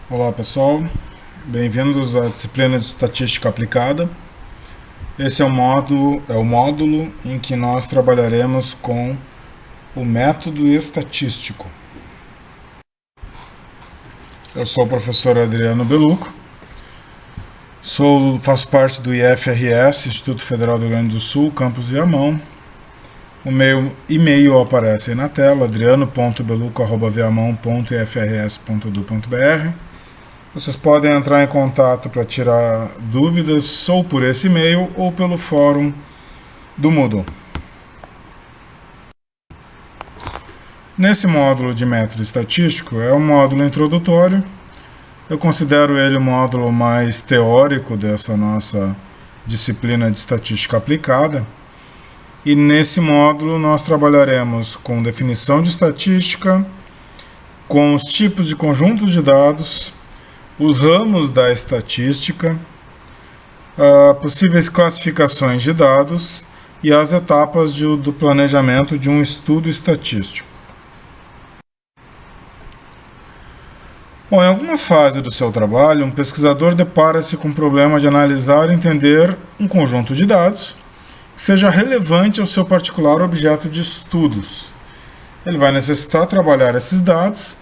Olá pessoal, bem-vindos à disciplina de Estatística Aplicada. Esse é o módulo em que nós trabalharemos com o método estatístico. Eu sou o professor Adriano Beluco, faço parte do IFRS, Instituto Federal do Rio Grande do Sul, campus Viamão. O meu e-mail aparece aí na tela, adriano.beluco@viamão.ifrs.edu.br. Vocês podem entrar em contato para tirar dúvidas ou por esse e-mail ou pelo fórum do Moodle. Nesse módulo de método estatístico, é um módulo introdutório. Eu considero ele o módulo mais teórico dessa nossa disciplina de estatística aplicada. E nesse módulo nós trabalharemos com definição de estatística, com os tipos de conjuntos de dados, os ramos da estatística, possíveis classificações de dados e as etapas do planejamento de um estudo estatístico. Bom, em alguma fase do seu trabalho, um pesquisador depara-se com o problema de analisar e entender um conjunto de dados que seja relevante ao seu particular objeto de estudos. Ele vai necessitar trabalhar esses dados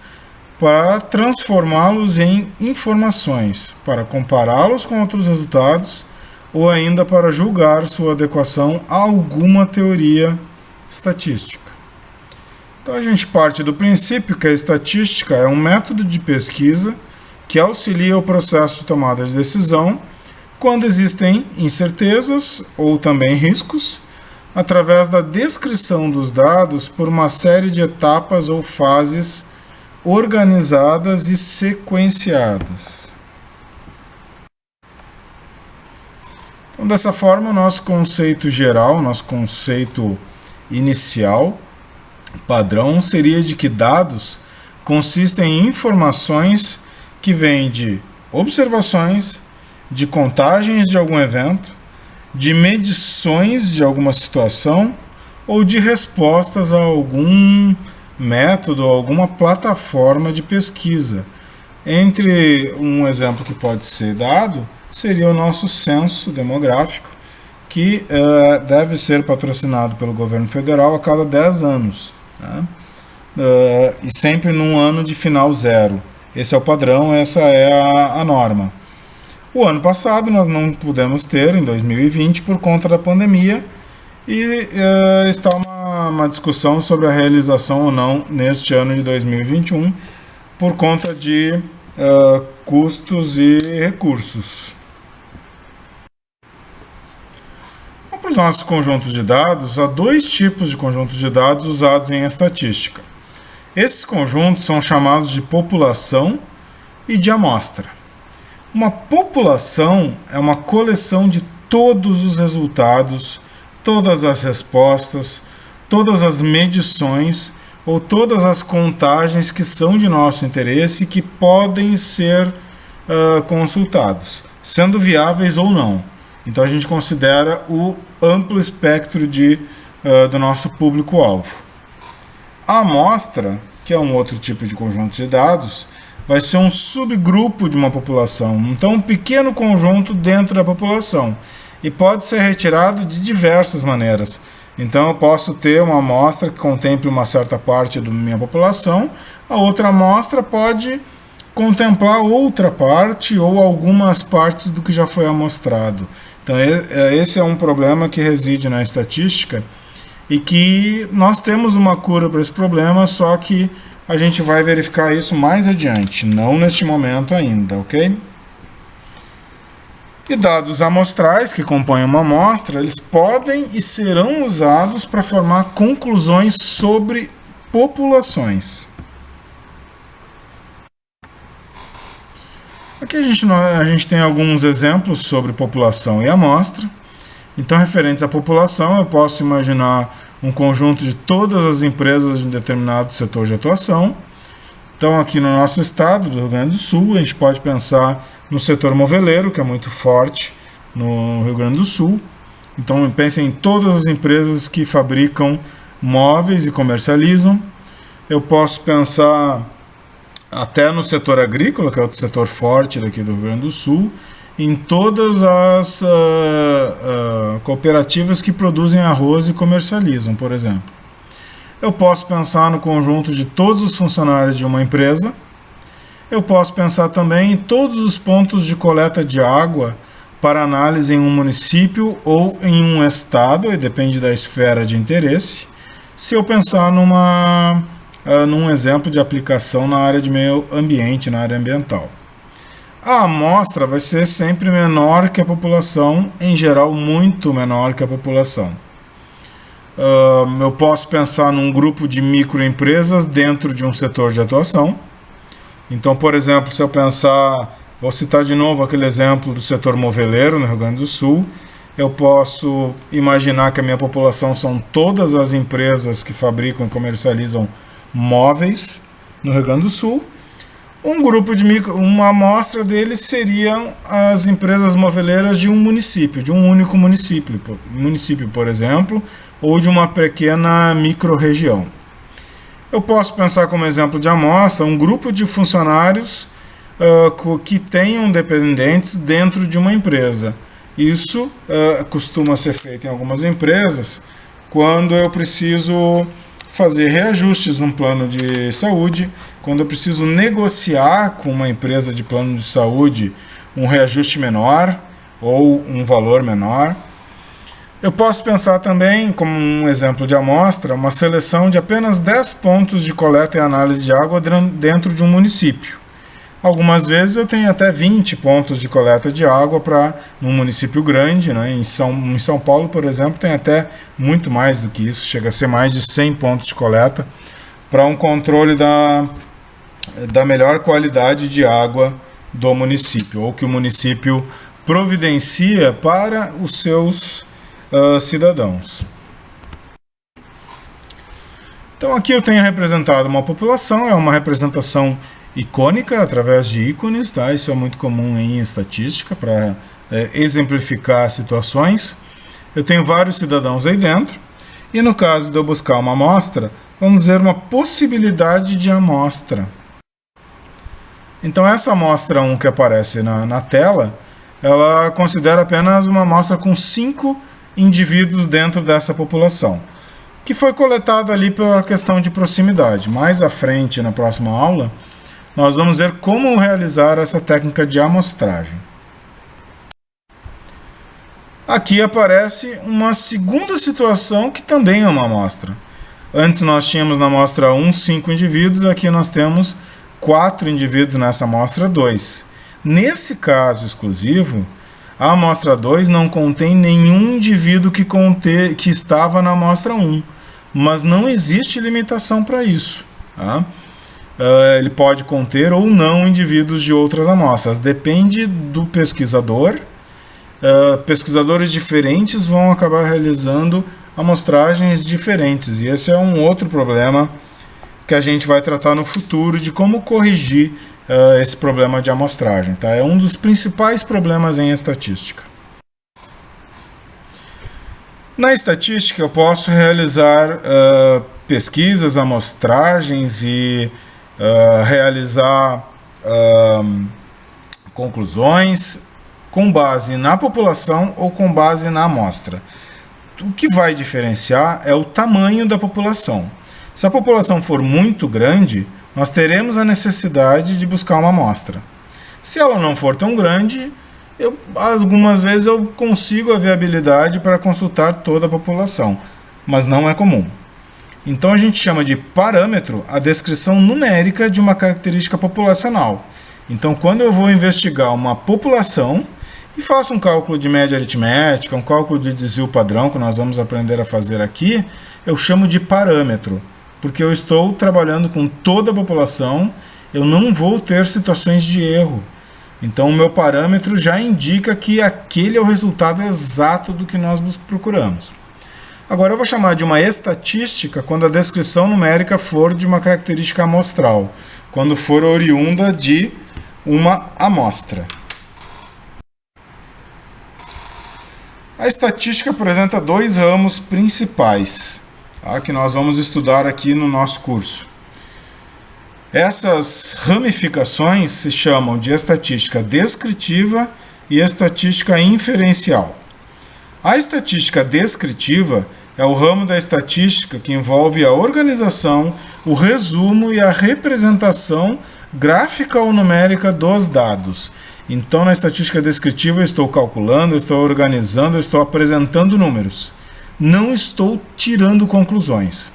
para transformá-los em informações, para compará-los com outros resultados ou ainda para julgar sua adequação a alguma teoria estatística. Então a gente parte do princípio que a estatística é um método de pesquisa que auxilia o processo de tomada de decisão quando existem incertezas ou também riscos, através da descrição dos dados por uma série de etapas ou fases organizadas e sequenciadas. Então, dessa forma, o nosso conceito geral, nosso conceito inicial, padrão, seria de que dados consistem em informações que vêm de observações, de contagens de algum evento, de medições de alguma situação ou de respostas a algum método ou alguma plataforma de pesquisa. Entre um exemplo que pode ser dado seria o nosso censo demográfico, que deve ser patrocinado pelo governo federal a cada 10 anos. E sempre num ano de final zero. Esse é o padrão, essa é a norma. O ano passado nós não pudemos ter, em 2020, por conta da pandemia, e está uma discussão sobre a realização ou não neste ano de 2021, por conta de custos e recursos. Para os nossos conjuntos de dados, há dois tipos de conjuntos de dados usados em estatística. Esses conjuntos são chamados de população e de amostra. Uma população é uma coleção de todos os resultados, todas as respostas, todas as medições ou todas as contagens que são de nosso interesse e que podem ser consultados, sendo viáveis ou não. Então a gente considera o amplo espectro do nosso público-alvo. A amostra, que é um outro tipo de conjunto de dados, vai ser um subgrupo de uma população, então um pequeno conjunto dentro da população, e pode ser retirado de diversas maneiras. Então eu posso ter uma amostra que contemple uma certa parte da minha população, a outra amostra pode contemplar outra parte ou algumas partes do que já foi amostrado. Então esse é um problema que reside na estatística e que nós temos uma cura para esse problema, só que a gente vai verificar isso mais adiante, não neste momento ainda, ok? E dados amostrais que compõem uma amostra, eles podem e serão usados para formar conclusões sobre populações. Aqui a gente tem alguns exemplos sobre população e amostra. Então, referentes à população, eu posso imaginar um conjunto de todas as empresas de um determinado setor de atuação. Então, aqui no nosso estado, do Rio Grande do Sul, a gente pode pensar no setor moveleiro, que é muito forte no Rio Grande do Sul. Então, pensem em todas as empresas que fabricam móveis e comercializam. Eu posso pensar até no setor agrícola, que é outro setor forte daqui do Rio Grande do Sul, em todas as cooperativas que produzem arroz e comercializam, por exemplo. Eu posso pensar no conjunto de todos os funcionários de uma empresa. Eu posso pensar também em todos os pontos de coleta de água para análise em um município ou em um estado, e depende da esfera de interesse, se eu pensar num exemplo de aplicação na área de meio ambiente, na área ambiental. A amostra vai ser sempre menor que a população, em geral muito menor que a população. Eu posso pensar num grupo de microempresas dentro de um setor de atuação. Então, por exemplo, se eu pensar, vou citar de novo aquele exemplo do setor moveleiro no Rio Grande do Sul, eu posso imaginar que a minha população são todas as empresas que fabricam e comercializam móveis no Rio Grande do Sul. Um grupo uma amostra deles seriam as empresas moveleiras de um município, de um único município, por exemplo, ou de uma pequena micro-região. Eu posso pensar como exemplo de amostra um grupo de funcionários que tenham dependentes dentro de uma empresa. Isso costuma ser feito em algumas empresas quando eu preciso fazer reajustes num plano de saúde, quando eu preciso negociar com uma empresa de plano de saúde um reajuste menor ou um valor menor. Eu posso pensar também, como um exemplo de amostra, uma seleção de apenas 10 pontos de coleta e análise de água dentro de um município. Algumas vezes eu tenho até 20 pontos de coleta de água num município grande, né? Em São Paulo, por exemplo, tem até muito mais do que isso, chega a ser mais de 100 pontos de coleta para um controle da melhor qualidade de água do município, ou que o município providencia para os seus cidadãos. Então aqui eu tenho representado uma população, é uma representação icônica através de ícones, tá? Isso é muito comum em estatística para exemplificar situações. Eu tenho vários cidadãos aí dentro e no caso de eu buscar uma amostra, vamos ver uma possibilidade de amostra. Então essa amostra 1 que aparece na tela, ela considera apenas uma amostra com 5 indivíduos dentro dessa população, que foi coletada ali pela questão de proximidade. Mais à frente, na próxima aula, nós vamos ver como realizar essa técnica de amostragem. Aqui aparece uma segunda situação que também é uma amostra. Antes nós tínhamos na amostra 1 5 indivíduos, aqui nós temos 4 indivíduos nessa amostra 2. Nesse caso exclusivo, a amostra 2 não contém nenhum indivíduo que estava na amostra 1, mas não existe limitação para isso. Tá? Ele pode conter ou não indivíduos de outras amostras, depende do pesquisador. Pesquisadores diferentes vão acabar realizando amostragens diferentes, e esse é um outro problema que a gente vai tratar no futuro, de como corrigir esse problema de amostragem. Tá? É um dos principais problemas em estatística. Na estatística eu posso realizar pesquisas, amostragens e realizar conclusões com base na população ou com base na amostra. O que vai diferenciar é o tamanho da população. Se a população for muito grande, nós teremos a necessidade de buscar uma amostra. Se ela não for tão grande, algumas vezes eu consigo a viabilidade para consultar toda a população, mas não é comum. Então a gente chama de parâmetro a descrição numérica de uma característica populacional. Então quando eu vou investigar uma população e faço um cálculo de média aritmética, um cálculo de desvio padrão, que nós vamos aprender a fazer aqui, eu chamo de parâmetro, porque eu estou trabalhando com toda a população, eu não vou ter situações de erro. Então o meu parâmetro já indica que aquele é o resultado exato do que nós procuramos. Agora eu vou chamar de uma estatística quando a descrição numérica for de uma característica amostral, quando for oriunda de uma amostra. A estatística apresenta 2 ramos principais, tá, que nós vamos estudar aqui no nosso curso. Essas ramificações se chamam de estatística descritiva e estatística inferencial. A estatística descritiva é o ramo da estatística que envolve a organização, o resumo e a representação gráfica ou numérica dos dados. Então, na estatística descritiva, eu estou calculando, eu estou organizando, eu estou apresentando números. Não estou tirando conclusões.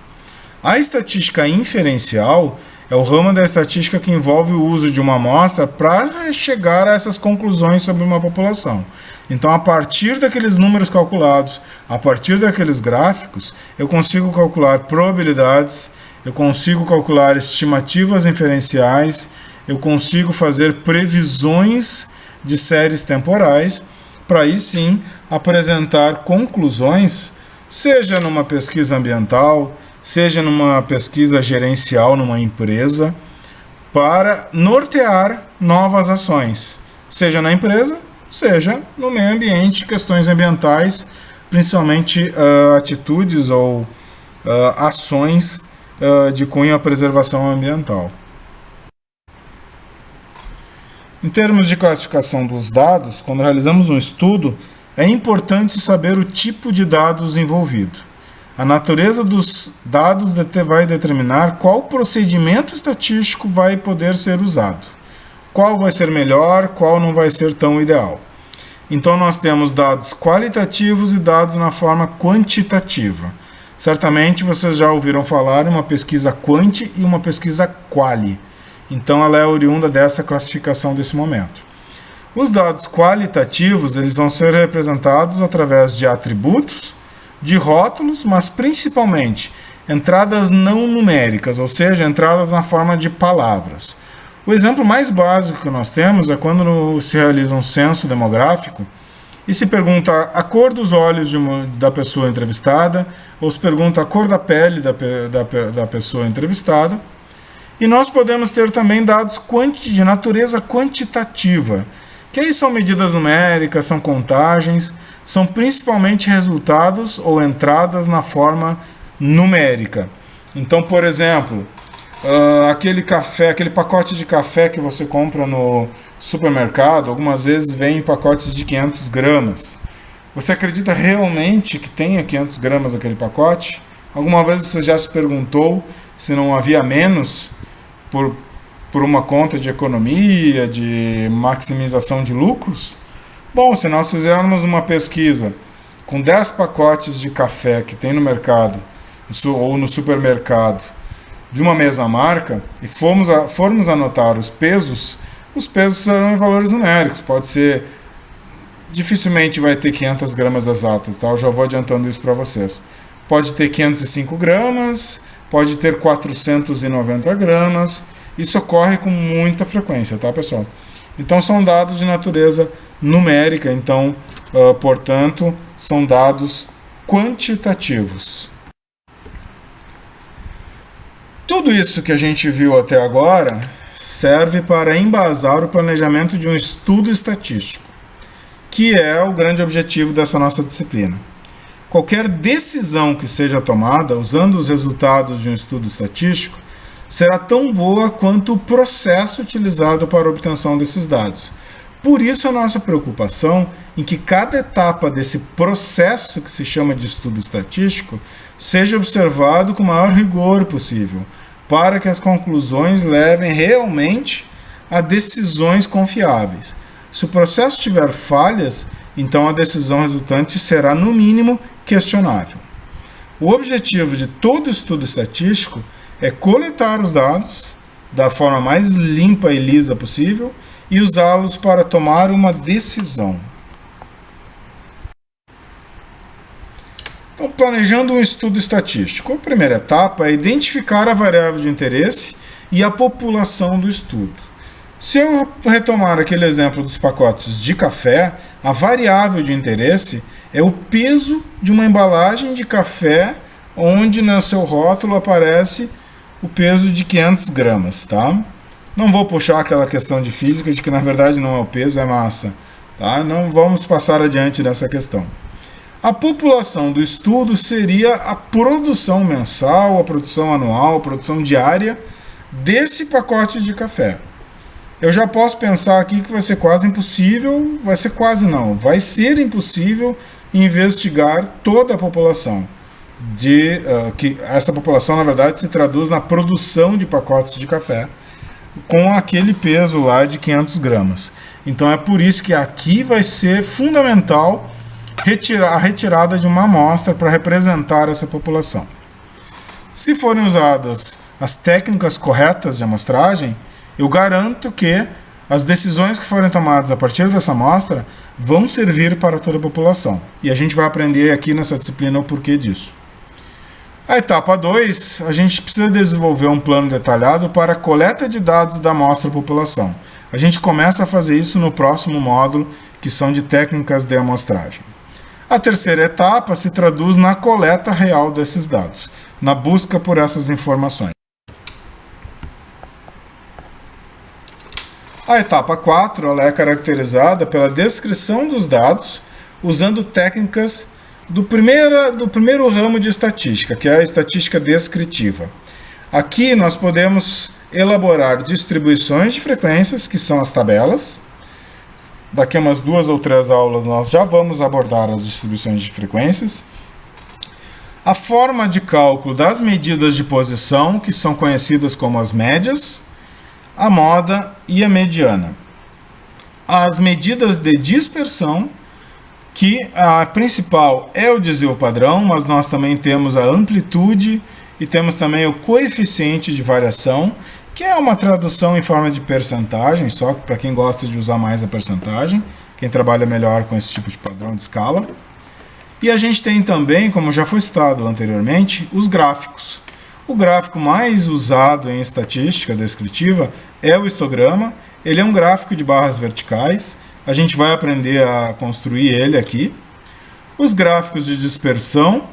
A estatística inferencial é o ramo da estatística que envolve o uso de uma amostra para chegar a essas conclusões sobre uma população. Então, a partir daqueles números calculados, a partir daqueles gráficos, eu consigo calcular probabilidades, eu consigo calcular estimativas inferenciais, eu consigo fazer previsões de séries temporais, para aí sim apresentar conclusões, seja numa pesquisa ambiental, seja numa pesquisa gerencial numa empresa, para nortear novas ações, seja na empresa, seja no meio ambiente, questões ambientais, principalmente atitudes ou ações de cunho à preservação ambiental. Em termos de classificação dos dados, quando realizamos um estudo, é importante saber o tipo de dados envolvido. A natureza dos dados vai determinar qual procedimento estatístico vai poder ser usado, qual vai ser melhor, qual não vai ser tão ideal. Então, nós temos dados qualitativos e dados na forma quantitativa. Certamente vocês já ouviram falar em uma pesquisa quanti e uma pesquisa quali. Então, ela é oriunda dessa classificação desse momento. Os dados qualitativos eles vão ser representados através de atributos, de rótulos, mas principalmente entradas não numéricas, ou seja, entradas na forma de palavras. O exemplo mais básico que nós temos é quando se realiza um censo demográfico e se pergunta a cor dos olhos da pessoa entrevistada, ou se pergunta a cor da pele da pessoa entrevistada. E nós podemos ter também dados de natureza quantitativa, que aí são medidas numéricas, são contagens, são principalmente resultados ou entradas na forma numérica. Então, por exemplo, aquele pacote de café que você compra no supermercado, algumas vezes vem em pacotes de 500 gramas. Você acredita realmente que tenha 500 gramas aquele pacote? Alguma vez você já se perguntou se não havia menos por uma conta de economia, de maximização de lucros? Bom, se nós fizermos uma pesquisa com 10 pacotes de café que tem no mercado ou no supermercado de uma mesma marca e formos anotar os pesos serão em valores numéricos. Pode ser, dificilmente vai ter 500 gramas exatas, tá? Eu já vou adiantando isso para vocês. Pode ter 505 gramas, pode ter 490 gramas. Isso ocorre com muita frequência, tá, pessoal? Então, são dados de natureza numérica. Então, portanto, são dados quantitativos. Tudo isso que a gente viu até agora serve para embasar o planejamento de um estudo estatístico, que é o grande objetivo dessa nossa disciplina. Qualquer decisão que seja tomada usando os resultados de um estudo estatístico será tão boa quanto o processo utilizado para a obtenção desses dados. Por isso, a nossa preocupação em que cada etapa desse processo que se chama de estudo estatístico seja observado com o maior rigor possível, para que as conclusões levem realmente a decisões confiáveis. Se o processo tiver falhas, então a decisão resultante será, no mínimo, questionável. O objetivo de todo estudo estatístico é coletar os dados da forma mais limpa e lisa possível e usá-los para tomar uma decisão. Então, planejando um estudo estatístico, a primeira etapa é identificar a variável de interesse e a população do estudo. Se eu retomar aquele exemplo dos pacotes de café, a variável de interesse é o peso de uma embalagem de café onde no seu rótulo aparece o peso de 500 gramas, tá? Não vou puxar aquela questão de física de que na verdade não é o peso, é massa, tá? Não vamos passar adiante dessa questão. A população do estudo seria a produção mensal, a produção anual, a produção diária desse pacote de café. Eu já posso pensar aqui que vai ser quase impossível, vai ser impossível investigar toda a população. Que essa população, na verdade, se traduz na produção de pacotes de café com aquele peso lá de 500 gramas. Então é por isso que aqui vai ser fundamental a retirada de uma amostra para representar essa população. Se forem usadas as técnicas corretas de amostragem, eu garanto que as decisões que forem tomadas a partir dessa amostra vão servir para toda a população. E a gente vai aprender aqui nessa disciplina o porquê disso. A etapa 2, a gente precisa desenvolver um plano detalhado para a coleta de dados da amostra população. A gente começa a fazer isso no próximo módulo, que são de técnicas de amostragem. A terceira etapa se traduz na coleta real desses dados, na busca por essas informações. A etapa 4 ela é caracterizada pela descrição dos dados usando técnicas do primeiro ramo de estatística, que é a estatística descritiva. Aqui nós podemos elaborar distribuições de frequências, que são as tabelas. Daqui a umas 2 ou 3 aulas nós já vamos abordar as distribuições de frequências. A forma de cálculo das medidas de posição, que são conhecidas como as médias, a moda e a mediana. As medidas de dispersão, que a principal é o desvio padrão, mas nós também temos a amplitude e temos também o coeficiente de variação, que é uma tradução em forma de percentagem, só para quem gosta de usar mais a percentagem, quem trabalha melhor com esse tipo de padrão de escala. E a gente tem também, como já foi citado anteriormente, os gráficos. O gráfico mais usado em estatística descritiva é o histograma. Ele é um gráfico de barras verticais. A gente vai aprender a construir ele aqui. Os gráficos de dispersão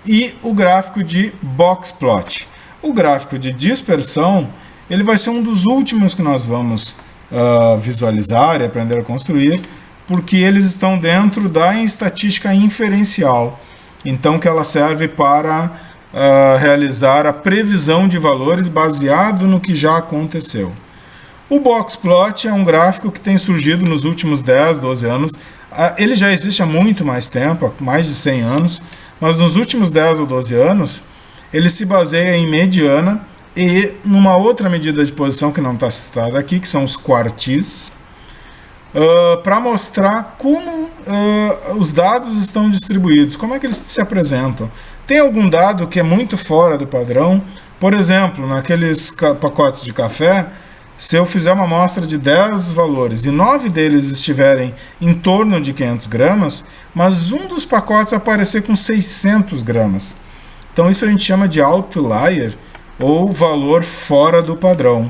e o gráfico de box plot. O gráfico de dispersão ele vai ser um dos últimos que nós vamos visualizar e aprender a construir, porque eles estão dentro da estatística inferencial. Então, que ela serve para realizar a previsão de valores baseado no que já aconteceu. O boxplot é um gráfico que tem surgido nos últimos 10, 12 anos. Ele já existe há muito mais tempo, há mais de 100 anos, mas nos últimos 10 ou 12 anos, ele se baseia em mediana e numa outra medida de posição que não está citada aqui, que são os quartis, para mostrar como os dados estão distribuídos, como é que eles se apresentam. Tem algum dado que é muito fora do padrão, por exemplo, naqueles pacotes de café, se eu fizer uma amostra de 10 valores e 9 deles estiverem em torno de 500 gramas, mas um dos pacotes aparecer com 600 gramas. Então isso a gente chama de outlier, ou valor fora do padrão.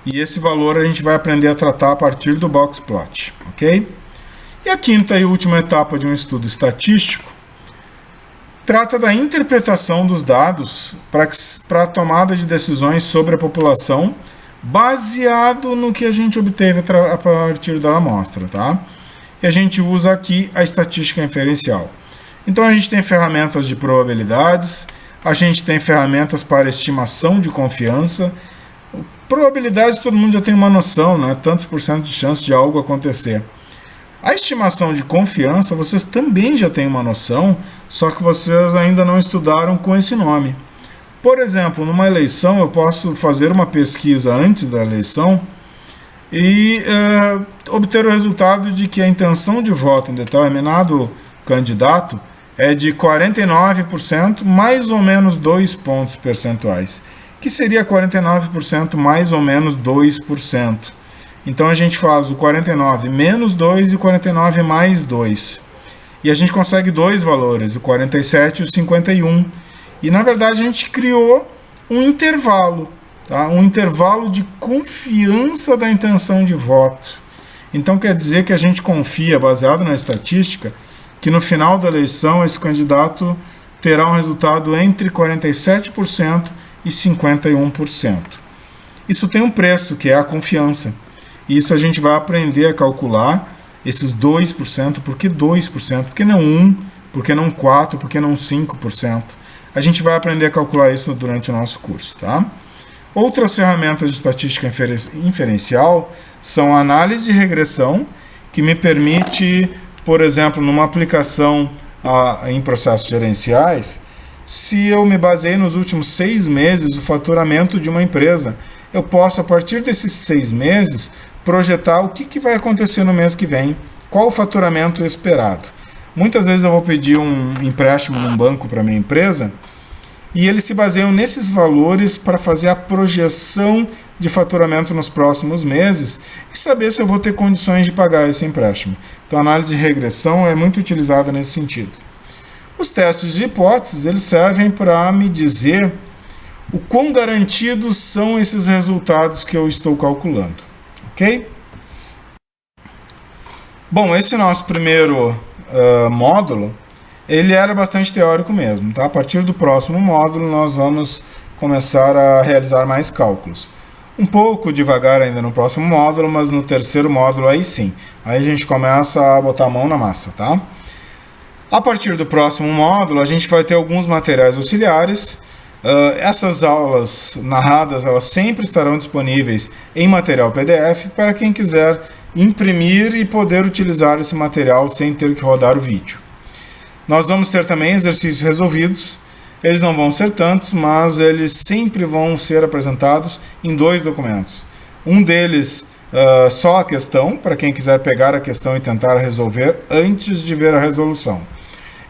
E esse valor a gente vai aprender a tratar a partir do boxplot, ok? E a quinta e última etapa de um estudo estatístico trata da interpretação dos dados para a tomada de decisões sobre a população, baseado no que a gente obteve a partir da amostra, tá? E a gente usa aqui a estatística inferencial. Então a gente tem ferramentas de probabilidades, a gente tem ferramentas para estimação de confiança. Probabilidades todo mundo já tem uma noção, né? Tantos por cento de chance de algo acontecer. A estimação de confiança vocês também já têm uma noção, só que vocês ainda não estudaram com esse nome. Por exemplo, numa eleição eu posso fazer uma pesquisa antes da eleição e obter o resultado de que a intenção de voto em determinado candidato é de 49%, mais ou menos 2 pontos percentuais, que seria 49% mais ou menos 2%. Então a gente faz o 49 menos 2 e o 49 mais 2. E a gente consegue dois valores, o 47 e o 51. E na verdade a gente criou um intervalo, tá? Um intervalo de confiança da intenção de voto. Então quer dizer que a gente confia, baseado na estatística, que no final da eleição esse candidato terá um resultado entre 47% e 51%. Isso tem um preço, que é a confiança. E isso a gente vai aprender a calcular, esses 2%. Por que 2%? Por que não 1%? Por que não 4%? Por que não 5%? A gente vai aprender a calcular isso durante o nosso curso, tá? Outras ferramentas de estatística inferencial são a análise de regressão, que me permite, por exemplo, numa aplicação em processos gerenciais, se eu me baseei nos últimos 6 meses o faturamento de uma empresa, eu posso, a partir desses 6 meses, projetar o que vai acontecer no mês que vem, qual o faturamento esperado. Muitas vezes eu vou pedir um empréstimo num banco para minha empresa e eles se baseiam nesses valores para fazer a projeção de faturamento nos próximos meses e saber se eu vou ter condições de pagar esse empréstimo. Então a análise de regressão é muito utilizada nesse sentido. Os testes de hipóteses, eles servem para me dizer o quão garantidos são esses resultados que eu estou calculando. Ok? Bom, esse nosso primeiro módulo, ele era bastante teórico mesmo, tá? A partir do próximo módulo nós vamos começar a realizar mais cálculos. Um pouco devagar ainda no próximo módulo, mas no terceiro módulo aí sim. Aí a gente começa a botar a mão na massa, tá? A partir do próximo módulo a gente vai ter alguns materiais auxiliares. Essas aulas narradas, elas sempre estarão disponíveis em material PDF para quem quiser imprimir e poder utilizar esse material sem ter que rodar o vídeo. Nós vamos ter também exercícios resolvidos. Eles não vão ser tantos, mas eles sempre vão ser apresentados em 2 documentos. Um deles, só a questão, para quem quiser pegar a questão e tentar resolver antes de ver a resolução.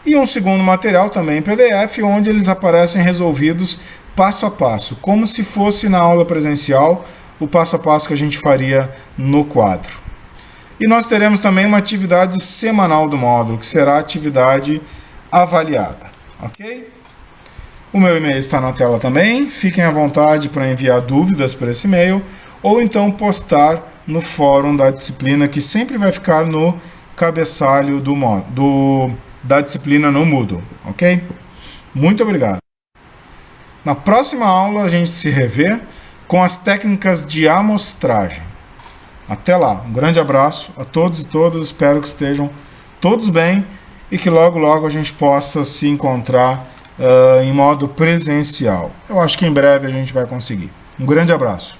E um segundo material também em PDF, onde eles aparecem resolvidos passo a passo, como se fosse na aula presencial, o passo a passo que a gente faria no quadro. E nós teremos também uma atividade semanal do módulo, que será a atividade avaliada, ok? O meu e-mail está na tela também, fiquem à vontade para enviar dúvidas para esse e-mail, ou então postar no fórum da disciplina, que sempre vai ficar no cabeçalho da disciplina no Moodle, ok? Muito obrigado. Na próxima aula a gente se revê com as técnicas de amostragem. Até lá, um grande abraço a todos e todas, espero que estejam todos bem e que logo logo a gente possa se encontrar em modo presencial. Eu acho que em breve a gente vai conseguir. Um grande abraço.